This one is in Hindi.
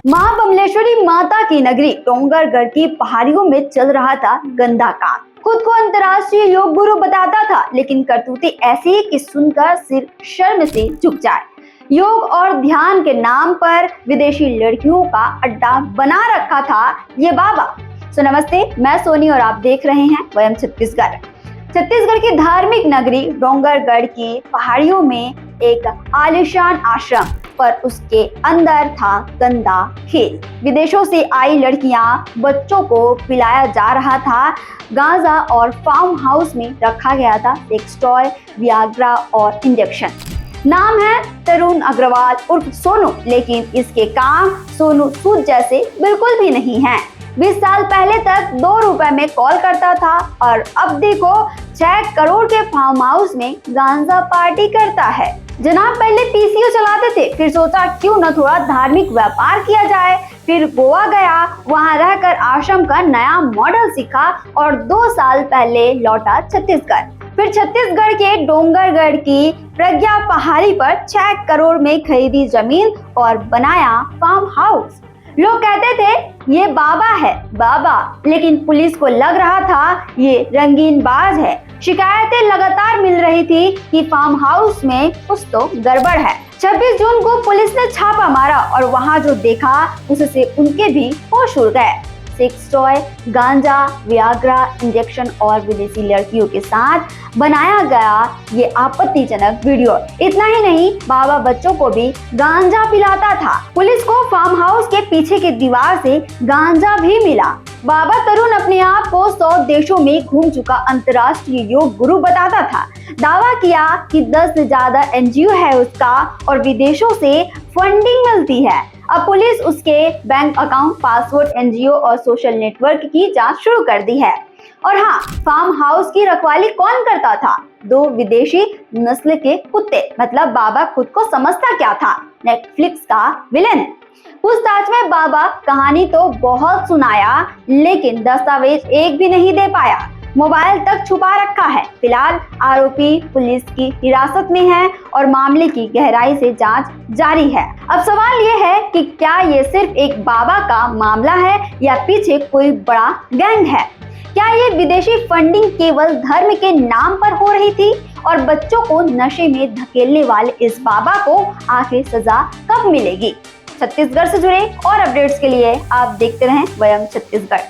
महाबमलेश्वरी माता की नगरी डोंगरगढ़ की पहाड़ियों में चल रहा था गंदा काम। खुद को अंतर्राष्ट्रीय योग गुरु बताता था, लेकिन करतूतें ऐसी कि सुनकर सिर शर्म से झुक जाए। योग और ध्यान के नाम पर विदेशी लड़कियों का अड्डा बना रखा था ये बाबा। तो नमस्ते, मैं सोनी और आप देख रहे हैं वयम छत्तीसगढ़। छत्तीसगढ़ की धार्मिक नगरी डोंगरगढ़ की पहाड़ियों में एक आलीशान आश्रम, पर उसके अंदर था गंदा खेल। विदेशों से आई लड़कियां बच्चों को पिलाया जा रहा था गांजा और फार्म हाउस में रखा गया था सेक्स टॉय, वियाग्रा और इंजेक्शन। नाम है तरुण अग्रवाल उर्फ सोनू, लेकिन इसके काम सोनू सूद जैसे बिल्कुल भी नहीं है। 20 साल पहले तक 2 रुपए में कॉल करता था और अब देखो 6 करोड़ के फार्म हाउस में गांजा पार्टी करता है। जनाब पहले पीसीओ चलाते थे, फिर सोचा क्यों न थोड़ा धार्मिक व्यापार किया जाए। फिर गोवा गया, वहां रहकर आश्रम का नया मॉडल सीखा और 2 साल पहले लौटा छत्तीसगढ़। फिर छत्तीसगढ़ के डोंगरगढ़ की प्रज्ञा पहाड़ी पर 6 करोड़ में खरीदी जमीन और बनाया फार्म हाउस। लोग कहते थे ये बाबा है बाबा, लेकिन पुलिस को लग रहा था ये रंगीन बाज है। शिकायतें लगातार मिल रही थी कि फार्म हाउस में कुछ तो गड़बड़ है। 26 जून को पुलिस ने छापा मारा और वहां जो देखा उससे उनके भी होश उड़ गए। सेक्स टॉय, गांजा, वियाग्रा, इंजेक्शन और विदेशी लड़कियों के साथ बनाया गया ये आपत्तिजनक वीडियो। इतना ही नहीं, बाबा बच्चों को भी गांजा पिलाता था। पुलिस को फार्म हाउस के पीछे की दीवार से गांजा भी मिला। बाबा तरुण अपने आप को 100 देशों में घूम चुका अंतर्राष्ट्रीय योग गुरु बताता था। दावा किया कि 10 से ज्यादा एनजीओ है उसका और विदेशों से फंडिंग मिलती है। अब पुलिस उसके बैंक अकाउंट, पासवर्ड, एनजीओ और सोशल नेटवर्क की जांच शुरू कर दी है। और हाँ, फार्म हाउस की रखवाली कौन करता था? 2 विदेशी नस्ल के कुत्ते। मतलब बाबा खुद को समझता क्या था? नेटफ्लिक्स का विलेन। पूछताछ में बाबा कहानी तो बहुत सुनाया, लेकिन दस्तावेज एक भी नहीं दे पाया। मोबाइल तक छुपा रखा है। फिलहाल आरोपी पुलिस की हिरासत में है और मामले की गहराई से जांच जारी है। अब सवाल ये है कि क्या ये सिर्फ एक बाबा का मामला है या पीछे कोई बड़ा गैंग है? क्या ये विदेशी फंडिंग केवल धर्म के नाम पर हो रही थी? और बच्चों को नशे में धकेलने वाले इस बाबा को आखिर सजा कब मिलेगी? छत्तीसगढ़ से जुड़े और अपडेट्स के लिए आप देखते रहें वयम छत्तीसगढ़।